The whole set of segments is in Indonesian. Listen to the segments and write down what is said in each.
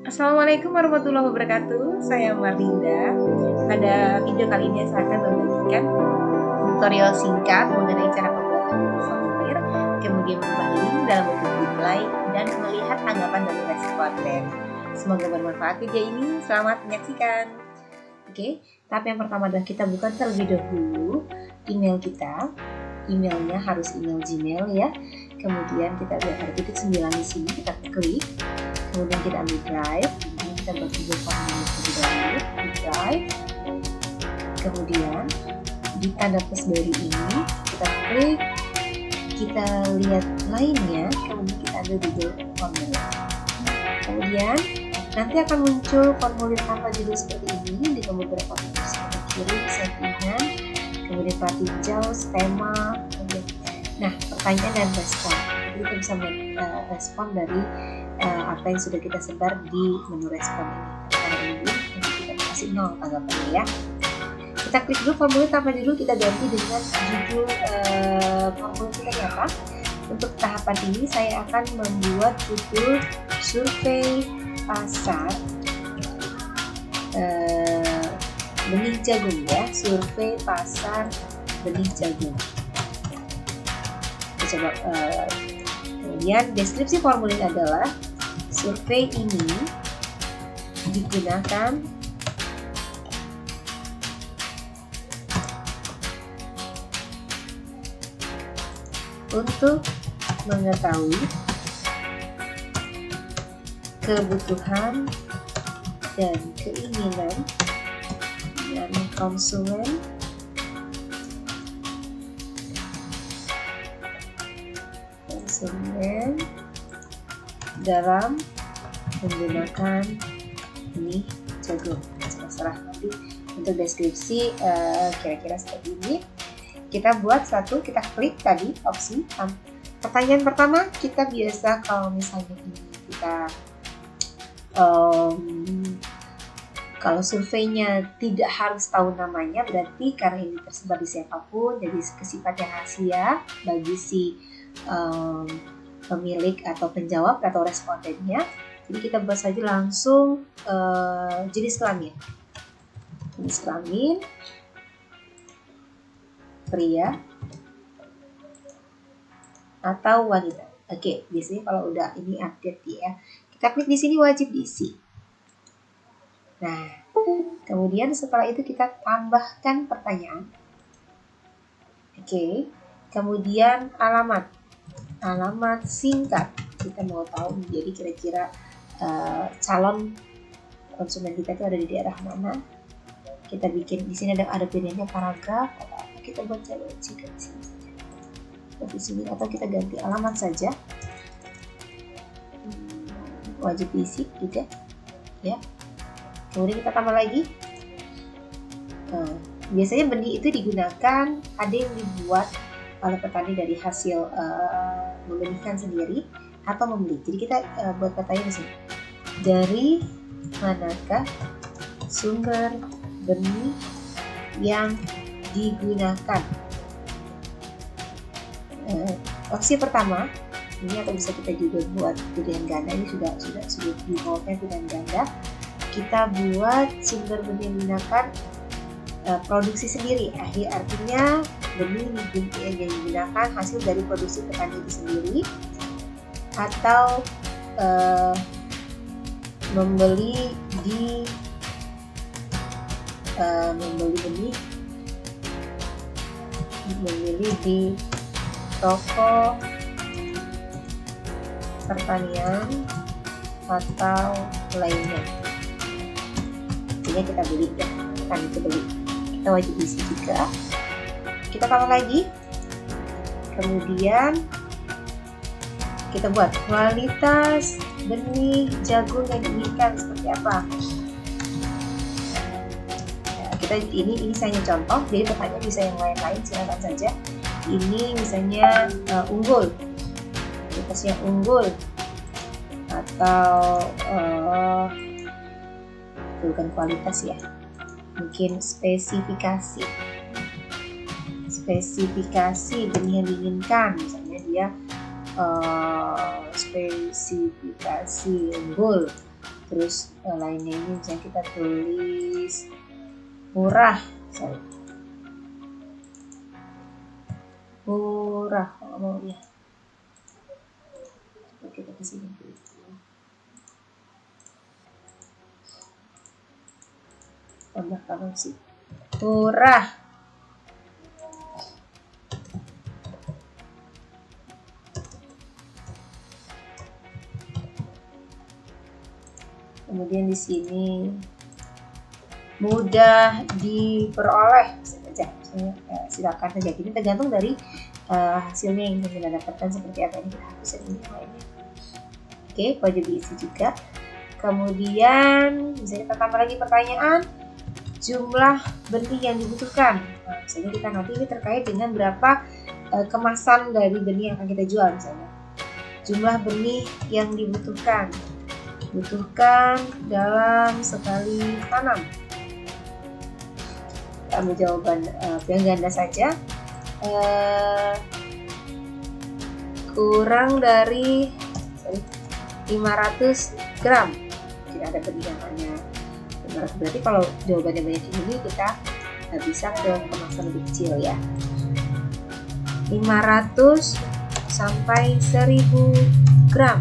Assalamualaikum warahmatullahi wabarakatuh. Saya Marlinda. Pada video kali ini saya akan membagikan tutorial singkat mengenai cara pembuatan buku formulir, kemudian mengubah link dalam bentuk nilai dan melihat tanggapan dari responden. Semoga bermanfaat video ini. Selamat menyaksikan. Oke, tahap yang pertama adalah kita buka terlebih dahulu email kita. Emailnya harus email Gmail ya. Kemudian kita lihat ada titik 9 di sini, kita klik. Kemudian kita ambil drive, kemudian kita buat Google Formulir terlebih dahulu di drive. Kemudian di tanda plus dari ini kita klik, kita lihat lainnya, kemudian kita ambil Google Formulir. Kemudian nanti akan muncul formulir tanpa judul seperti ini dengan beberapa fitur seperti kiri, settingan, kemudian hijau, tema, kemudian nah pertanyaan dan respon. Jadi kita bisa merespon dari apa yang sudah kita sebar di menu respon ini. Karena ini nanti kita kasih 0 tanggapannya ya. Kita klik dulu formulir tanpa judul, kita ganti dengan judul formulir kita apa. Untuk tahapan ini saya akan membuat judul survei pasar benih jagung ya, survei pasar benih jagung. Kita coba kemudian deskripsi formulir adalah survei ini digunakan untuk mengetahui kebutuhan dan keinginan dari konsumen dalam menggunakan benih jagung. Serah nanti untuk deskripsi kira-kira seperti ini. Kita buat satu, kita klik tadi opsi. Pertanyaan pertama kita biasa kalau misalnya ini kita kalau surveinya tidak harus tahu namanya, berarti karena ini tersebar di siapapun, jadi sifatnya rahasia bagi si pemilik atau penjawab atau respondennya. Jadi kita buat saja langsung jenis kelamin. Jenis kelamin pria atau wanita. Oke, biasanya kalau udah ini update ya, kita klik di sini wajib diisi. Nah, kemudian setelah itu kita tambahkan pertanyaan. Oke, kemudian alamat singkat. Kita mau tahu jadi kira-kira calon konsumen kita itu ada di daerah mana. Kita bikin di sini ada pilihannya paragraf atau apa, kita buat jalur jika di sini saja. Di sini atau kita ganti alamat saja. Wajib diisi juga ya. Kemudian kita tambah lagi. Biasanya benih itu digunakan, ada yang dibuat oleh petani dari hasil membenihkan sendiri atau membeli. Jadi kita buat pertanyaan di sini. Dari manakah sumber benih yang digunakan? Opsi pertama ini, atau bisa kita juga buat pilihan ganda. Ini sudah di defaultnya pilihan ganda. Kita buat sumber benih yang digunakan produksi sendiri. Artinya benih yang digunakan hasil dari produksi petani itu sendiri, atau membeli di toko pertanian atau lainnya. Artinya kita beli ya, kan itu beli. Kita wajib isi juga. Kita tambah lagi. Kemudian kita buat kualitas benih jagung yang diinginkan seperti apa. Ini misalnya contoh, jadi pertanyaan bisa yang lain-lain, silakan saja. Ini misalnya unggul, kualitasnya unggul, atau bukan kualitas ya, mungkin spesifikasi benih yang diinginkan, misalnya dia spesifikasi unggul Terus lainnya ini misalnya kita tulis murah, murah, mau ya, kita ke sini. Tambahkan opsi murah. Kemudian di sini mudah diperoleh saja, silakan saja. Ini tergantung dari hasilnya yang kita dapatkan seperti apa. Ini kita hapus ini lainnya. Oke, wajib diisi juga. Kemudian bisa kita tambah lagi pertanyaan, jumlah benih yang dibutuhkan. Nah, misalnya kita nanti ini terkait dengan berapa kemasan dari benih yang akan kita jual. Misalnya jumlah benih yang dibutuhkan dalam sekali tanam. Kita ambil jawaban yang ganda saja, kurang dari 500 gram. Tidak ada benih yang hanya 500, berarti kalau jawabannya banyak ini kita bisa ke kemasan lebih kecil ya. 500 sampai 1000 gram.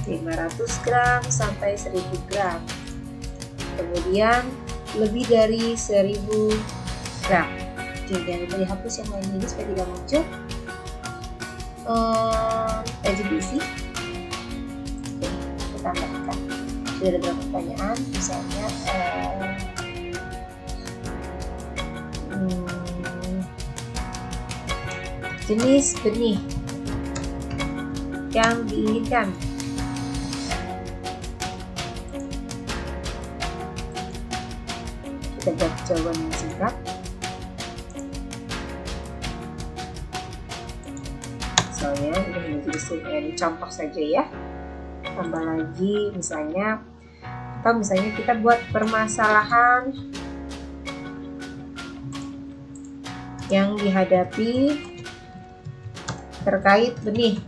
500 gram sampai 1000 gram. Kemudian lebih dari 1000 gram. Jangan lupa dihapus yang lain ini supaya tidak muncul. Wajib diisi. Oke, kita tambahkan. Sudah ada beberapa pertanyaan, misalnya jenis benih yang diinginkan. Kita buat jawaban yang singkat. Soalnya ini jadi contoh saja ya. Tambah lagi misalnya, atau misalnya kita buat permasalahan yang dihadapi terkait benih.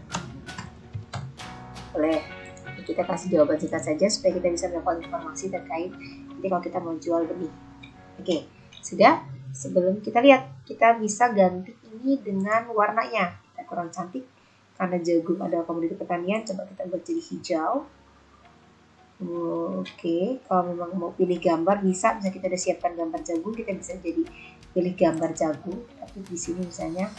Boleh kita kasih jawaban singkat saja supaya kita bisa mendapatkan informasi terkait nanti kalau kita mau jual benih. Oke, sudah. Sebelum kita lihat, kita bisa ganti ini dengan warnanya. Kita kurang cantik karena jagung adalah komoditi pertanian. Coba kita buat jadi hijau. Oke, kalau memang mau pilih gambar bisa kita udah siapkan gambar jagung, kita bisa jadi pilih gambar jagung. Tapi di sini misalnya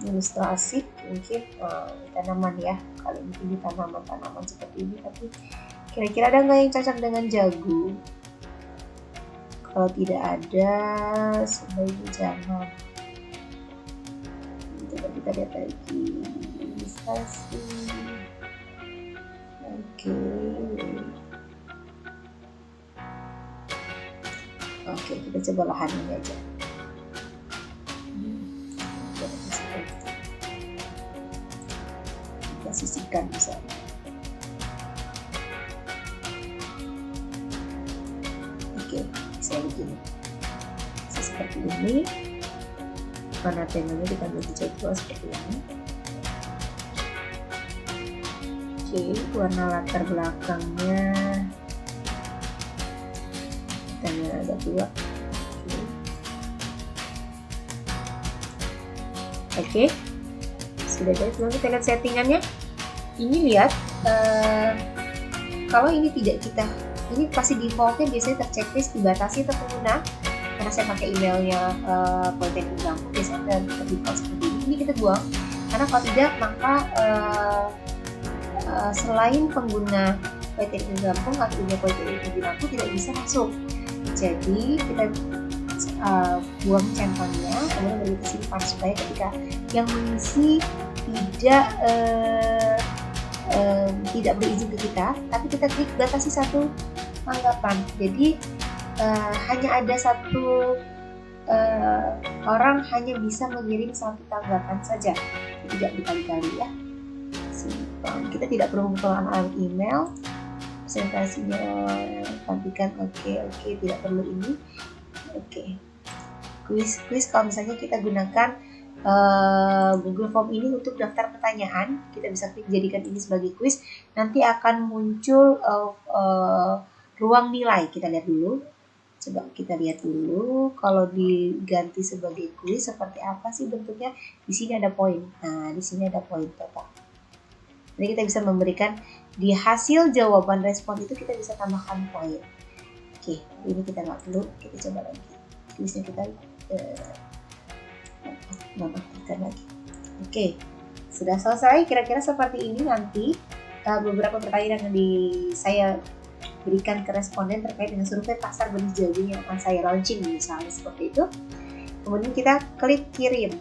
ilustrasi mungkin tanaman ya. Kali ini tanaman seperti ini, tapi kira-kira ada nggak yang cocok dengan jagung? Kalau tidak ada, sebaiknya jangan. Coba kita lihat lagi ilustrasi. Oke, kita coba lahan ini aja. Kita sisihkan misalnya. Oke, bisa begini. Bisa seperti ini. Warna temanya kita ambil hijau tua seperti ini. Oke, warna latar belakangnya kita agak tua. Oke, sudah guys. Lalu kita lihat settingannya. Ini lihat, kalau ini tidak kita, ini pasti defaultnya biasanya terchecklist dibatasi atau pengguna. Karena saya pakai emailnya Politeknik Lampung, biasanya terdefault seperti ini. Ini kita buang, karena kalau tidak maka selain pengguna Politeknik Lampung atau email Politeknik Lampung tidak bisa masuk. Jadi kita buang centangnya, kemudian kita simpan supaya ketika yang mengisi tidak berizin ke kita, tapi kita klik batasi satu tanggapan. Jadi hanya ada satu orang hanya bisa mengirim satu tanggapan saja, tidak berkali-kali ya. Simpan. Kita tidak perlu mengelola email. Presentasinya tampilkan oke, tidak perlu ini. Oke. Kuis kalau misalnya kita gunakan Google Form ini untuk daftar pertanyaan. Kita bisa klik jadikan ini sebagai kuis. Nanti akan muncul ruang nilai. Kita lihat dulu. Coba kita lihat dulu kalau diganti sebagai kuis seperti apa sih bentuknya. Di sini ada poin. Nah, di sini ada poin total. Jadi kita bisa memberikan di hasil jawaban respon itu kita bisa tambahkan poin. Oke, ini kita nggak perlu. Kita coba lagi. Kuisnya kita nonaktifkan lagi. Oke, sudah selesai. Kira-kira seperti ini nanti beberapa pertanyaan yang saya berikan ke responden terkait dengan survei pasar benih jagung yang akan saya launching misalnya seperti itu. Kemudian kita klik kirim.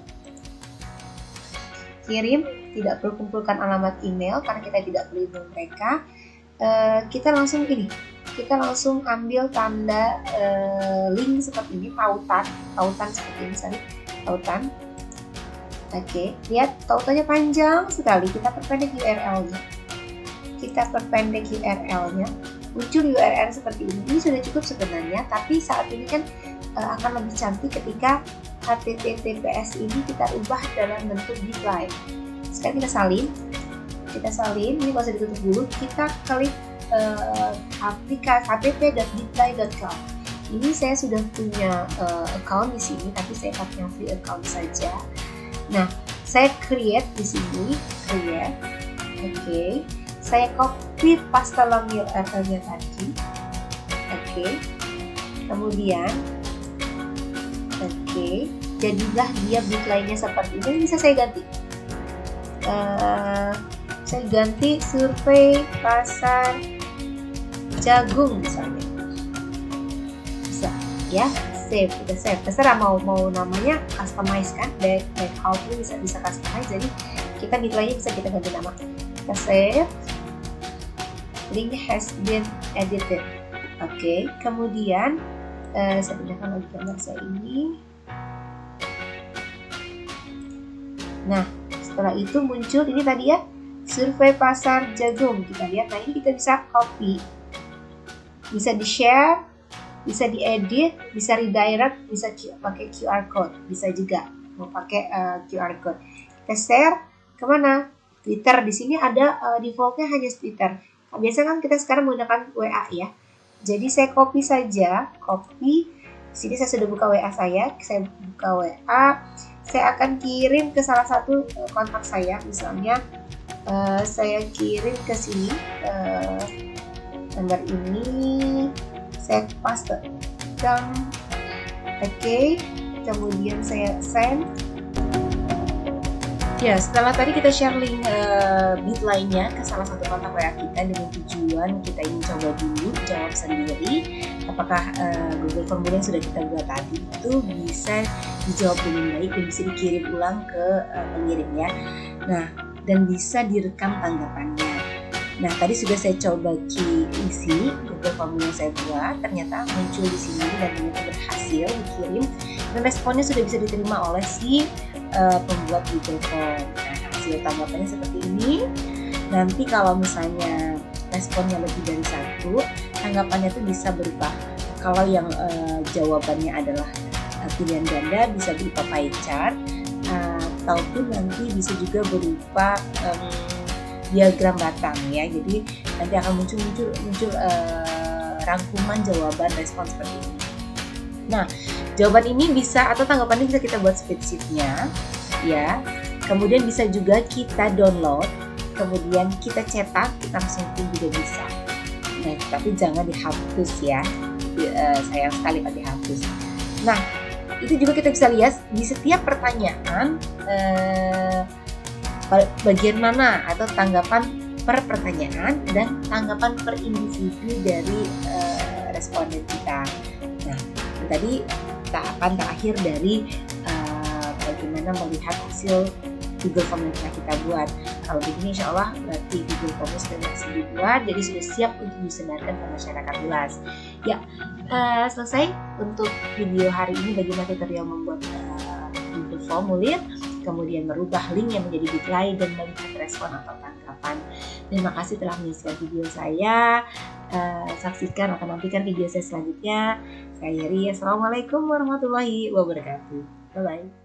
Kirim, tidak perlu kumpulkan alamat email karena kita tidak perlu email mereka. Kita langsung ambil tanda link seperti ini, tautan seperti ini, tautan. Oke, lihat tautannya panjang sekali. Kita perpendek URL-nya. Muncul URL seperti ini. Ini sudah cukup sebenarnya, tapi saat ini kan akan lebih cantik ketika HTTPS ini kita ubah dalam bentuk bitly. Sekarang kita salin, ini nggak usah ditutup dulu. Kita klik aplikasi http.bitly.com. Ini saya sudah punya account di sini, tapi saya pakai free account saja. Nah, saya create di sini, Oke. Saya copy paste URL-nya tadi. Oke. Kemudian jadilah dia bitly-nya seperti ini. Bisa saya ganti. Saya ganti survei pasar jagung misalnya. Bisa ya, udah save. Terserah mau namanya customize kan, back out bisa customize. Jadi kita bitly-nya bisa kita ganti nama. Kita save. Link has been edited. Oke, kemudian saya pindahkan lagi gambar saya ini. Nah, setelah itu muncul ini tadi ya, survei pasar jagung. Kita lihat, nah ini kita bisa copy, bisa di-share, bisa diedit, bisa redirect, bisa pakai QR code, bisa juga mau pakai QR code. Kita share kemana? Twitter. Di sini ada defaultnya hanya Twitter. Biasanya kan kita sekarang menggunakan WA ya. Jadi saya copy saja, Sini saya sudah buka WA saya buka WA. Saya akan kirim ke salah satu kontak saya, misalnya saya kirim ke sini nomor ini, saya paste. Oke, kemudian saya send. Ya, setelah tadi kita share link bitly-nya ke salah satu kontak WA kita dengan tujuan kita ingin coba dulu jawab sendiri apakah Google Formulir yang sudah kita buat tadi itu bisa dijawab dengan baik dan bisa dikirim ulang ke pengirim ya. Nah, dan bisa direkam tanggapannya. Nah, tadi sudah saya coba isi Google Formulir yang saya buat, ternyata muncul di sini dan ternyata berhasil dikirim dan responnya sudah bisa diterima oleh si pembuat Google Form. Nah, hasil tanggapannya seperti ini. Nanti kalau misalnya responnya lebih dari satu, tanggapannya itu bisa berubah. Kalau yang jawabannya adalah pilihan ganda, bisa berupa pie chart, ataupun nanti bisa juga berupa diagram batang ya. Jadi nanti akan muncul rangkuman jawaban respon seperti ini. Nah, jawaban ini bisa atau tanggapan ini bisa kita buat spreadsheet-nya ya. Kemudian bisa juga kita download, kemudian kita cetak, kita langsung juga bisa. Nah, tapi jangan dihapus ya. Sayang sekali kalau dihapus. Nah, itu juga kita bisa lihat di setiap pertanyaan bagian mana atau tanggapan per pertanyaan dan tanggapan per individu dari responden kita. Nah, tadi tahapan terakhir dari bagaimana melihat hasil Google Form yang kita buat. Kalau begini insya Allah berarti Google Form sudah berhasil dibuat, jadi sudah siap untuk disebarkan ke masyarakat luas. Ya, selesai untuk video hari ini bagaimana tutorial membuat Google Formulir, kemudian merubah link yang menjadi bitly dan melihat respon atau tanggapan. Terima kasih telah menyaksikan video saya. Saksikan atau nantikan video saya selanjutnya. Saya Yeri. Assalamualaikum warahmatullahi wabarakatuh. Bye bye.